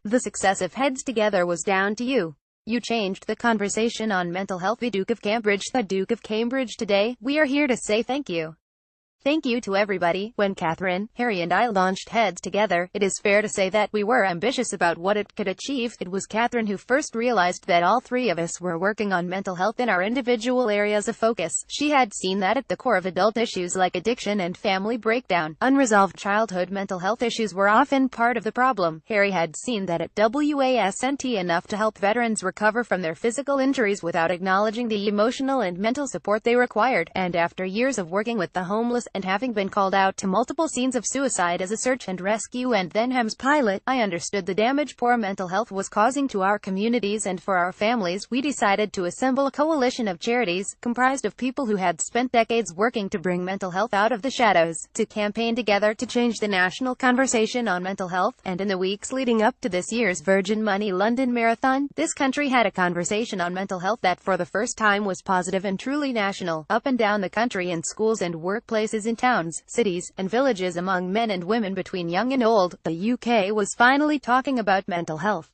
The success of Heads Together was down to you. You changed the conversation on mental health. The Duke of Cambridge. Today, we are here to say thank you. Thank you to everybody. When Catherine, Harry and I launched Heads Together, it is fair to say that we were ambitious about what it could achieve. It was Catherine who first realized that all three of us were working on mental health in our individual areas of focus. She had seen that at the core of adult issues like addiction and family breakdown, unresolved childhood mental health issues were often part of the problem. Harry had seen that it wasn't enough to help veterans recover from their physical injuries without acknowledging the emotional and mental support they required. And after years of working with the homeless and having been called out to multiple scenes of suicide as a search and rescue and then HEMS pilot, I understood the damage poor mental health was causing to our communities and for our families. We decided to assemble a coalition of charities, comprised of people who had spent decades working to bring mental health out of the shadows, to campaign together to change the national conversation on mental health. And in the weeks leading up to this year's Virgin Money London Marathon, this country had a conversation on mental health that for the first time was positive and truly national. Up and down the country, in schools and workplaces, in towns, cities, and villages, among men and women between young and old, the UK was finally talking about mental health.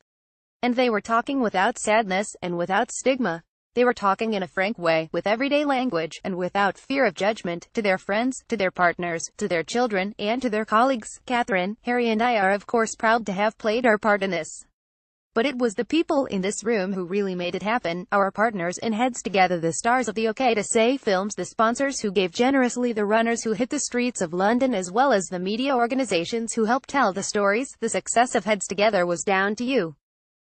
And they were talking without sadness, and without stigma. They were talking in a frank way, with everyday language, and without fear of judgment, to their friends, to their partners, to their children, and to their colleagues. Catherine, Harry and I are of course proud to have played our part in this. But it was the people in this room who really made it happen, our partners in Heads Together, the stars of the OK to Say films, the sponsors who gave generously, the runners who hit the streets of London, as well as the media organizations who helped tell the stories. The success of Heads Together was down to you.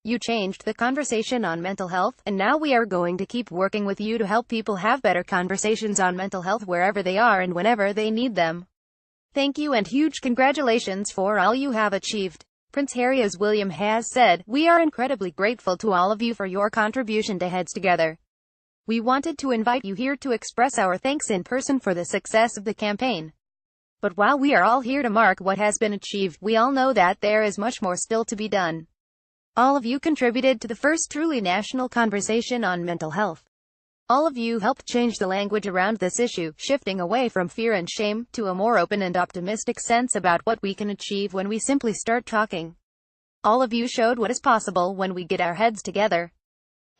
You changed the conversation on mental health, and now we are going to keep working with you to help people have better conversations on mental health wherever they are and whenever they need them. Thank you and huge congratulations for all you have achieved. Prince Harry, as William has said, we are incredibly grateful to all of you for your contribution to Heads Together. We wanted to invite you here to express our thanks in person for the success of the campaign. But while we are all here to mark what has been achieved, we all know that there is much more still to be done. All of you contributed to the first truly national conversation on mental health. All of you helped change the language around this issue, shifting away from fear and shame, to a more open and optimistic sense about what we can achieve when we simply start talking. All of you showed what is possible when we get our heads together.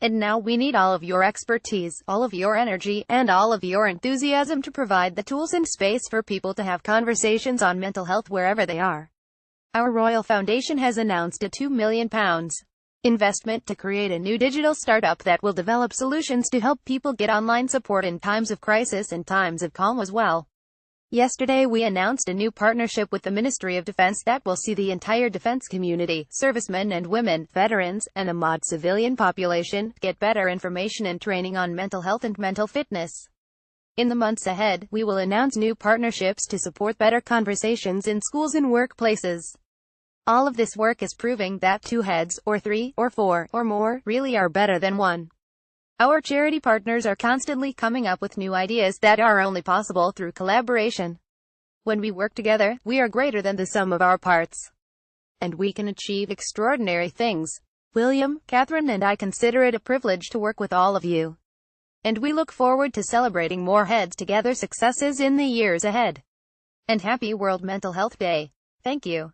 And now we need all of your expertise, all of your energy, and all of your enthusiasm to provide the tools and space for people to have conversations on mental health wherever they are. Our Royal Foundation has announced a £2 million investment to create a new digital startup that will develop solutions to help people get online support in times of crisis and times of calm as well. Yesterday we announced a new partnership with the Ministry of Defense that will see the entire defense community, servicemen and women, veterans, and the mod civilian population, get better information and training on mental health and mental fitness. In the months ahead, we will announce new partnerships to support better conversations in schools and workplaces. All of this work is proving that two heads, or three, or four, or more, really are better than one. Our charity partners are constantly coming up with new ideas that are only possible through collaboration. When we work together, we are greater than the sum of our parts. And we can achieve extraordinary things. William, Catherine and I consider it a privilege to work with all of you. And we look forward to celebrating more Heads Together successes in the years ahead. And happy World Mental Health Day. Thank you.